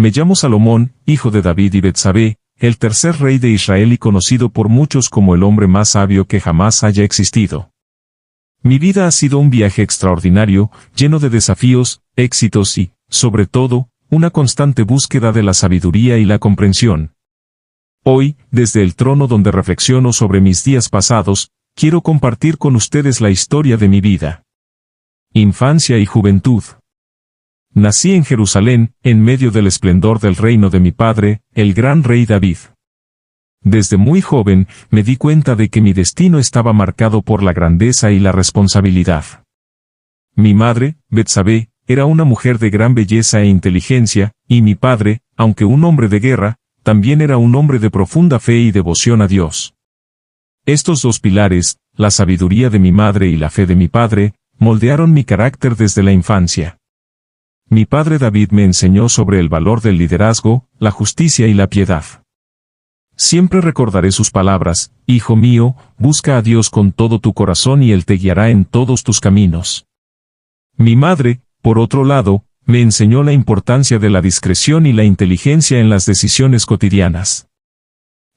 Me llamo Salomón, hijo de David y Betsabé, el tercer rey de Israel y conocido por muchos como el hombre más sabio que jamás haya existido. Mi vida ha sido un viaje extraordinario, lleno de desafíos, éxitos y, sobre todo, una constante búsqueda de la sabiduría y la comprensión. Hoy, desde el trono donde reflexiono sobre mis días pasados, quiero compartir con ustedes la historia de mi vida. Infancia y juventud. Nací en Jerusalén, en medio del esplendor del reino de mi padre, el gran rey David. Desde muy joven, me di cuenta de que mi destino estaba marcado por la grandeza y la responsabilidad. Mi madre, Betsabé, era una mujer de gran belleza e inteligencia, y mi padre, aunque un hombre de guerra, también era un hombre de profunda fe y devoción a Dios. Estos dos pilares, la sabiduría de mi madre y la fe de mi padre, moldearon mi carácter desde la infancia. Mi padre David me enseñó sobre el valor del liderazgo, la justicia y la piedad. Siempre recordaré sus palabras: hijo mío, busca a Dios con todo tu corazón y Él te guiará en todos tus caminos. Mi madre, por otro lado, me enseñó la importancia de la discreción y la inteligencia en las decisiones cotidianas.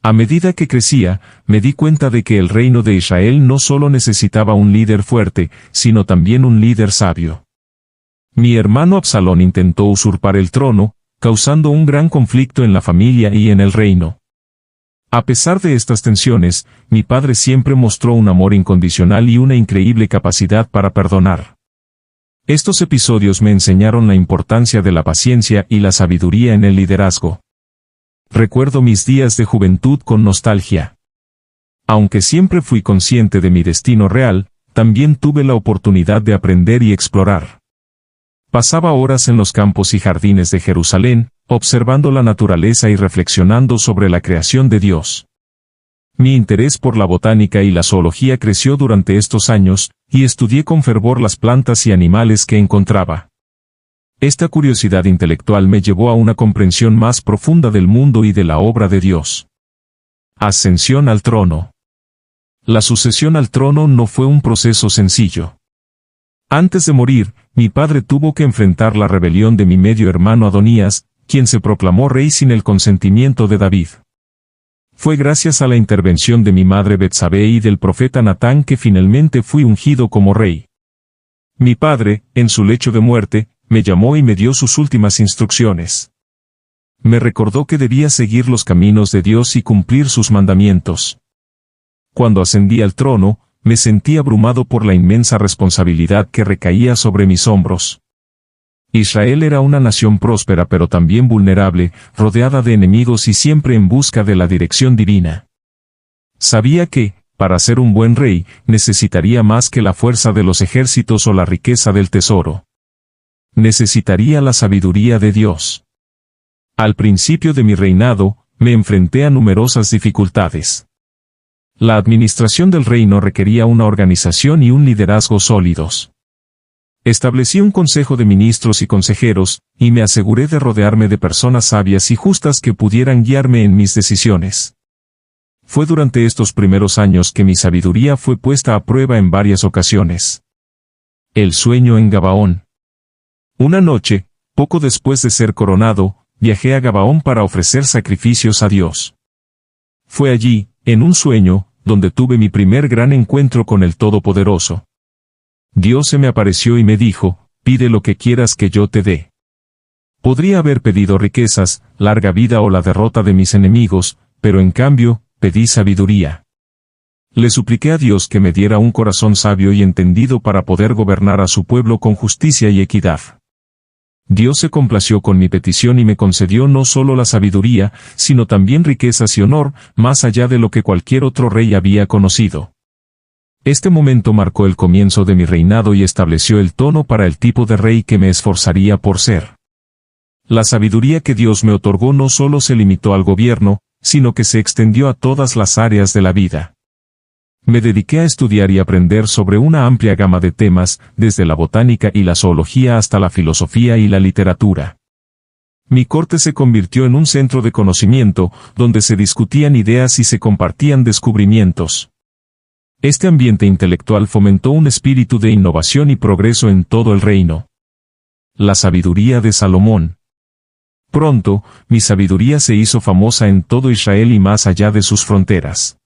A medida que crecía, me di cuenta de que el reino de Israel no solo necesitaba un líder fuerte, sino también un líder sabio. Mi hermano Absalón intentó usurpar el trono, causando un gran conflicto en la familia y en el reino. A pesar de estas tensiones, mi padre siempre mostró un amor incondicional y una increíble capacidad para perdonar. Estos episodios me enseñaron la importancia de la paciencia y la sabiduría en el liderazgo. Recuerdo mis días de juventud con nostalgia. Aunque siempre fui consciente de mi destino real, también tuve la oportunidad de aprender y explorar. Pasaba horas en los campos y jardines de Jerusalén, observando la naturaleza y reflexionando sobre la creación de Dios. Mi interés por la botánica y la zoología creció durante estos años, y estudié con fervor las plantas y animales que encontraba. Esta curiosidad intelectual me llevó a una comprensión más profunda del mundo y de la obra de Dios. Ascensión al trono. La sucesión al trono no fue un proceso sencillo. Antes de morir, mi padre tuvo que enfrentar la rebelión de mi medio hermano Adonías, quien se proclamó rey sin el consentimiento de David. Fue gracias a la intervención de mi madre Betsabé y del profeta Natán que finalmente fui ungido como rey. Mi padre, en su lecho de muerte, me llamó y me dio sus últimas instrucciones. Me recordó que debía seguir los caminos de Dios y cumplir sus mandamientos. Cuando ascendí al trono, me sentí abrumado por la inmensa responsabilidad que recaía sobre mis hombros. Israel era una nación próspera pero también vulnerable, rodeada de enemigos y siempre en busca de la dirección divina. Sabía que, para ser un buen rey, necesitaría más que la fuerza de los ejércitos o la riqueza del tesoro. Necesitaría la sabiduría de Dios. Al principio de mi reinado, me enfrenté a numerosas dificultades. La administración del reino requería una organización y un liderazgo sólidos. Establecí un consejo de ministros y consejeros, y me aseguré de rodearme de personas sabias y justas que pudieran guiarme en mis decisiones. Fue durante estos primeros años que mi sabiduría fue puesta a prueba en varias ocasiones. El sueño en Gabaón. Una noche, poco después de ser coronado, viajé a Gabaón para ofrecer sacrificios a Dios. Fue allí, en un sueño, donde tuve mi primer gran encuentro con el Todopoderoso. Dios se me apareció y me dijo: pide lo que quieras que yo te dé. Podría haber pedido riquezas, larga vida o la derrota de mis enemigos, pero en cambio, pedí sabiduría. Le supliqué a Dios que me diera un corazón sabio y entendido para poder gobernar a su pueblo con justicia y equidad. Dios se complació con mi petición y me concedió no solo la sabiduría, sino también riquezas y honor, más allá de lo que cualquier otro rey había conocido. Este momento marcó el comienzo de mi reinado y estableció el tono para el tipo de rey que me esforzaría por ser. La sabiduría que Dios me otorgó no solo se limitó al gobierno, sino que se extendió a todas las áreas de la vida. Me dediqué a estudiar y aprender sobre una amplia gama de temas, desde la botánica y la zoología hasta la filosofía y la literatura. Mi corte se convirtió en un centro de conocimiento, donde se discutían ideas y se compartían descubrimientos. Este ambiente intelectual fomentó un espíritu de innovación y progreso en todo el reino. La sabiduría de Salomón. Pronto, mi sabiduría se hizo famosa en todo Israel y más allá de sus fronteras.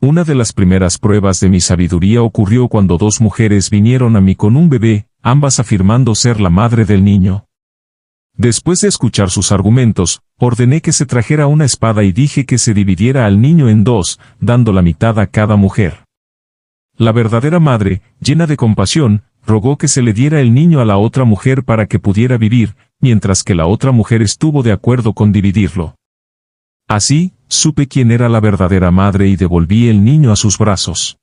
Una de las primeras pruebas de mi sabiduría ocurrió cuando dos mujeres vinieron a mí con un bebé, ambas afirmando ser la madre del niño. Después de escuchar sus argumentos, ordené que se trajera una espada y dije que se dividiera al niño en dos, dando la mitad a cada mujer. La verdadera madre, llena de compasión, rogó que se le diera el niño a la otra mujer para que pudiera vivir, mientras que la otra mujer estuvo de acuerdo con dividirlo. Así, supe quién era la verdadera madre y devolví el niño a sus brazos.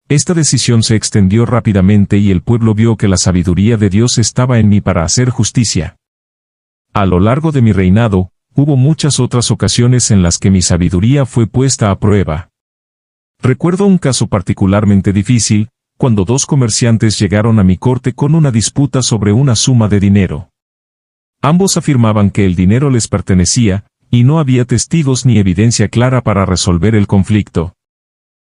Esta decisión se extendió rápidamente y el pueblo vio que la sabiduría de Dios estaba en mí para hacer justicia. A lo largo de mi reinado, hubo muchas otras ocasiones en las que mi sabiduría fue puesta a prueba. Recuerdo un caso particularmente difícil, cuando dos comerciantes llegaron a mi corte con una disputa sobre una suma de dinero. Ambos afirmaban que el dinero les pertenecía, y no había testigos ni evidencia clara para resolver el conflicto.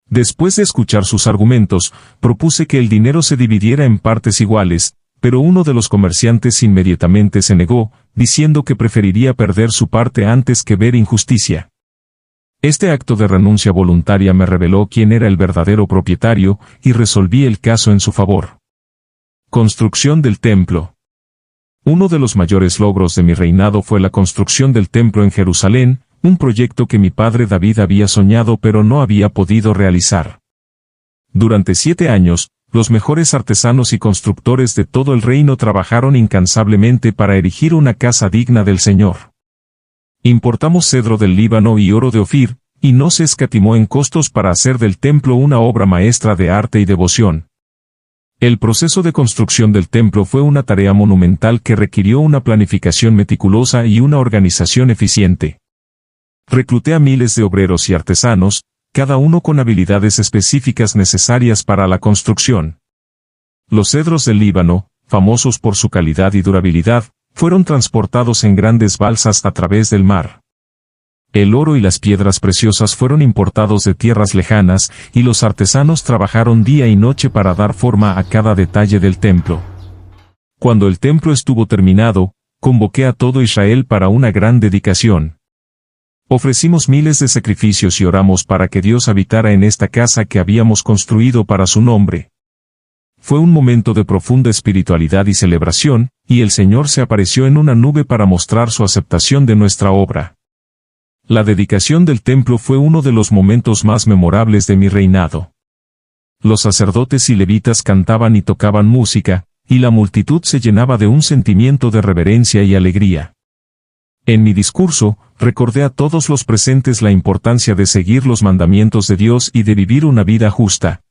Después de escuchar sus argumentos, propuse que el dinero se dividiera en partes iguales, pero uno de los comerciantes inmediatamente se negó, diciendo que preferiría perder su parte antes que ver injusticia. Este acto de renuncia voluntaria me reveló quién era el verdadero propietario, y resolví el caso en su favor. Construcción del templo. Uno de los mayores logros de mi reinado fue la construcción del templo en Jerusalén, un proyecto que mi padre David había soñado pero no había podido realizar. Durante 7 años, los mejores artesanos y constructores de todo el reino trabajaron incansablemente para erigir una casa digna del Señor. Importamos cedro del Líbano y oro de Ofir, y no se escatimó en costos para hacer del templo una obra maestra de arte y devoción. El proceso de construcción del templo fue una tarea monumental que requirió una planificación meticulosa y una organización eficiente. Recluté a miles de obreros y artesanos, cada uno con habilidades específicas necesarias para la construcción. Los cedros del Líbano, famosos por su calidad y durabilidad, fueron transportados en grandes balsas a través del mar. El oro y las piedras preciosas fueron importados de tierras lejanas, y los artesanos trabajaron día y noche para dar forma a cada detalle del templo. Cuando el templo estuvo terminado, convoqué a todo Israel para una gran dedicación. Ofrecimos miles de sacrificios y oramos para que Dios habitara en esta casa que habíamos construido para su nombre. Fue un momento de profunda espiritualidad y celebración, y el Señor se apareció en una nube para mostrar su aceptación de nuestra obra. La dedicación del templo fue uno de los momentos más memorables de mi reinado. Los sacerdotes y levitas cantaban y tocaban música, y la multitud se llenaba de un sentimiento de reverencia y alegría. En mi discurso, recordé a todos los presentes la importancia de seguir los mandamientos de Dios y de vivir una vida justa.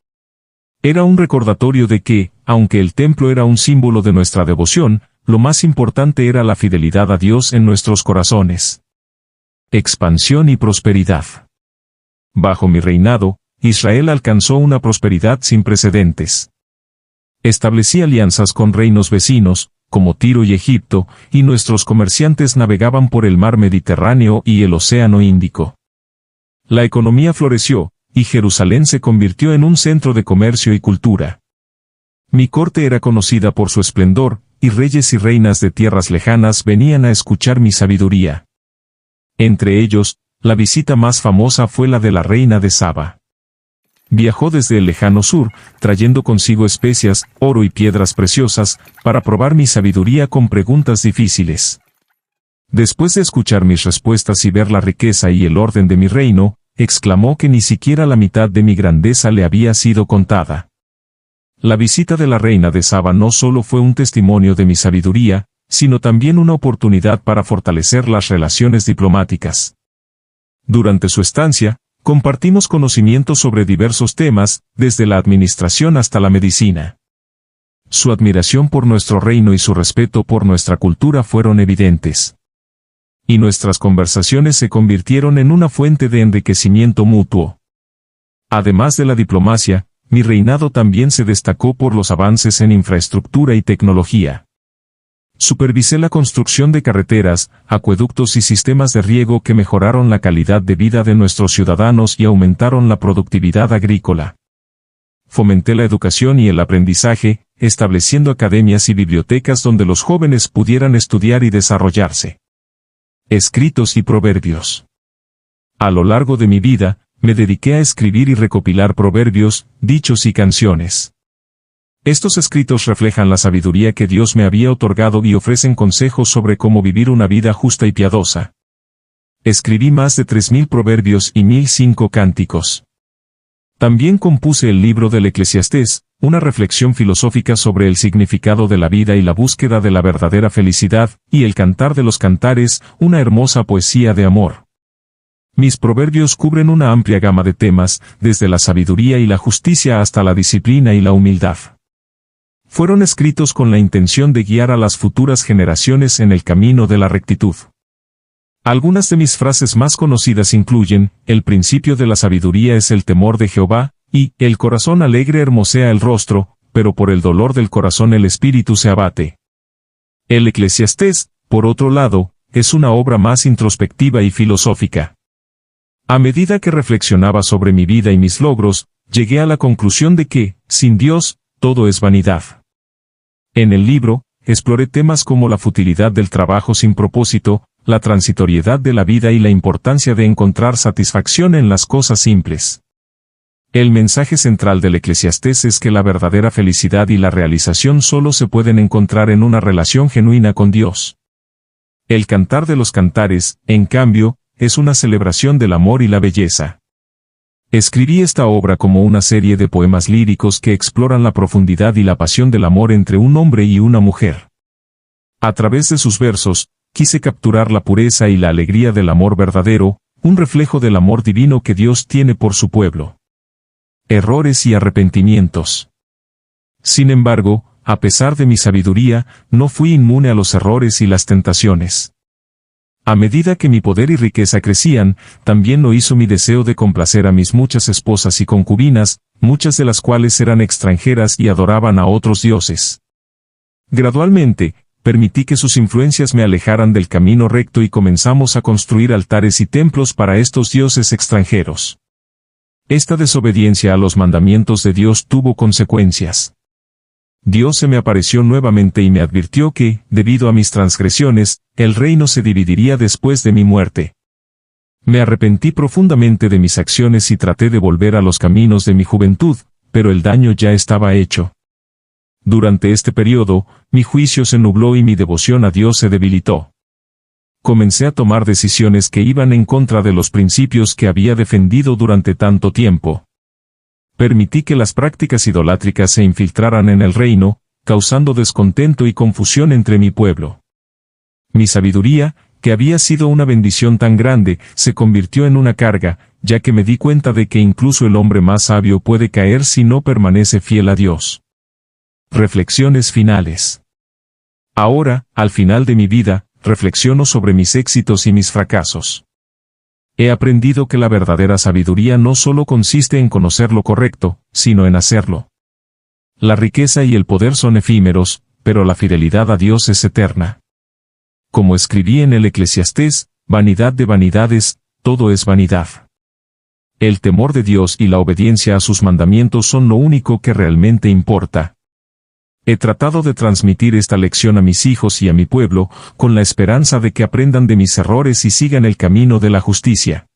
Era un recordatorio de que, aunque el templo era un símbolo de nuestra devoción, lo más importante era la fidelidad a Dios en nuestros corazones. Expansión y prosperidad. Bajo mi reinado, Israel alcanzó una prosperidad sin precedentes. Establecí alianzas con reinos vecinos, como Tiro y Egipto, y nuestros comerciantes navegaban por el mar Mediterráneo y el Océano Índico. La economía floreció, y Jerusalén se convirtió en un centro de comercio y cultura. Mi corte era conocida por su esplendor, y reyes y reinas de tierras lejanas venían a escuchar mi sabiduría. Entre ellos, la visita más famosa fue la de la reina de Saba. Viajó desde el lejano sur, trayendo consigo especias, oro y piedras preciosas, para probar mi sabiduría con preguntas difíciles. Después de escuchar mis respuestas y ver la riqueza y el orden de mi reino, exclamó que ni siquiera la mitad de mi grandeza le había sido contada. La visita de la reina de Saba no solo fue un testimonio de mi sabiduría, sino también una oportunidad para fortalecer las relaciones diplomáticas. Durante su estancia, compartimos conocimientos sobre diversos temas, desde la administración hasta la medicina. Su admiración por nuestro reino y su respeto por nuestra cultura fueron evidentes. Y nuestras conversaciones se convirtieron en una fuente de enriquecimiento mutuo. Además de la diplomacia, mi reinado también se destacó por los avances en infraestructura y tecnología. Supervisé la construcción de carreteras, acueductos y sistemas de riego que mejoraron la calidad de vida de nuestros ciudadanos y aumentaron la productividad agrícola. Fomenté la educación y el aprendizaje, estableciendo academias y bibliotecas donde los jóvenes pudieran estudiar y desarrollarse. Escritos y proverbios. A lo largo de mi vida, me dediqué a escribir y recopilar proverbios, dichos y canciones. Estos escritos reflejan la sabiduría que Dios me había otorgado y ofrecen consejos sobre cómo vivir una vida justa y piadosa. Escribí más de 3000 proverbios y 1005 cánticos. También compuse el libro del Eclesiastés, una reflexión filosófica sobre el significado de la vida y la búsqueda de la verdadera felicidad, y el Cantar de los Cantares, una hermosa poesía de amor. Mis proverbios cubren una amplia gama de temas, desde la sabiduría y la justicia hasta la disciplina y la humildad. Fueron escritos con la intención de guiar a las futuras generaciones en el camino de la rectitud. Algunas de mis frases más conocidas incluyen: el principio de la sabiduría es el temor de Jehová, y el corazón alegre hermosea el rostro, pero por el dolor del corazón el espíritu se abate. El Eclesiastés, por otro lado, es una obra más introspectiva y filosófica. A medida que reflexionaba sobre mi vida y mis logros, llegué a la conclusión de que, sin Dios, todo es vanidad. En el libro, exploré temas como la futilidad del trabajo sin propósito, la transitoriedad de la vida y la importancia de encontrar satisfacción en las cosas simples. El mensaje central del Eclesiastés es que la verdadera felicidad y la realización solo se pueden encontrar en una relación genuina con Dios. El Cantar de los Cantares, en cambio, es una celebración del amor y la belleza. Escribí esta obra como una serie de poemas líricos que exploran la profundidad y la pasión del amor entre un hombre y una mujer. A través de sus versos, quise capturar la pureza y la alegría del amor verdadero, un reflejo del amor divino que Dios tiene por su pueblo. Errores y arrepentimientos. Sin embargo, a pesar de mi sabiduría, no fui inmune a los errores y las tentaciones. A medida que mi poder y riqueza crecían, también lo hizo mi deseo de complacer a mis muchas esposas y concubinas, muchas de las cuales eran extranjeras y adoraban a otros dioses. Gradualmente, permití que sus influencias me alejaran del camino recto y comenzamos a construir altares y templos para estos dioses extranjeros. Esta desobediencia a los mandamientos de Dios tuvo consecuencias. Dios se me apareció nuevamente y me advirtió que, debido a mis transgresiones, el reino se dividiría después de mi muerte. Me arrepentí profundamente de mis acciones y traté de volver a los caminos de mi juventud, pero el daño ya estaba hecho. Durante este periodo, mi juicio se nubló y mi devoción a Dios se debilitó. Comencé a tomar decisiones que iban en contra de los principios que había defendido durante tanto tiempo. Permití que las prácticas idolátricas se infiltraran en el reino, causando descontento y confusión entre mi pueblo. Mi sabiduría, que había sido una bendición tan grande, se convirtió en una carga, ya que me di cuenta de que incluso el hombre más sabio puede caer si no permanece fiel a Dios. Reflexiones finales. Ahora, al final de mi vida, reflexiono sobre mis éxitos y mis fracasos. He aprendido que la verdadera sabiduría no solo consiste en conocer lo correcto, sino en hacerlo. La riqueza y el poder son efímeros, pero la fidelidad a Dios es eterna. Como escribí en el Eclesiastés, vanidad de vanidades, todo es vanidad. El temor de Dios y la obediencia a sus mandamientos son lo único que realmente importa. He tratado de transmitir esta lección a mis hijos y a mi pueblo, con la esperanza de que aprendan de mis errores y sigan el camino de la justicia.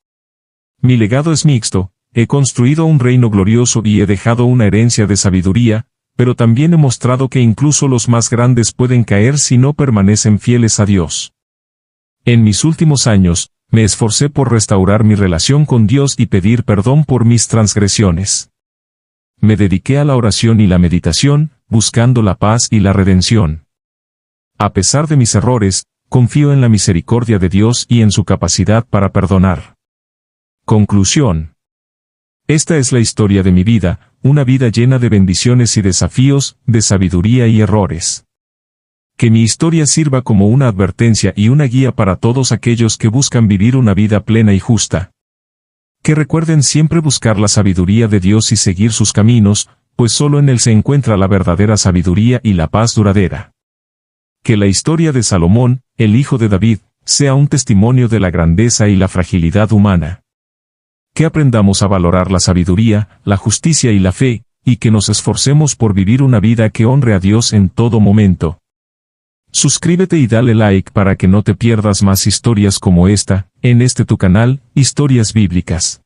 Mi legado es mixto, he construido un reino glorioso y he dejado una herencia de sabiduría, pero también he mostrado que incluso los más grandes pueden caer si no permanecen fieles a Dios. En mis últimos años, me esforcé por restaurar mi relación con Dios y pedir perdón por mis transgresiones. Me dediqué a la oración y la meditación, buscando la paz y la redención. A pesar de mis errores, confío en la misericordia de Dios y en su capacidad para perdonar. Conclusión. Esta es la historia de mi vida, una vida llena de bendiciones y desafíos, de sabiduría y errores. Que mi historia sirva como una advertencia y una guía para todos aquellos que buscan vivir una vida plena y justa. Que recuerden siempre buscar la sabiduría de Dios y seguir sus caminos, pues solo en Él se encuentra la verdadera sabiduría y la paz duradera. Que la historia de Salomón, el hijo de David, sea un testimonio de la grandeza y la fragilidad humana. Que aprendamos a valorar la sabiduría, la justicia y la fe, y que nos esforcemos por vivir una vida que honre a Dios en todo momento. Suscríbete y dale like para que no te pierdas más historias como esta, en este tu canal, Historias Bíblicas.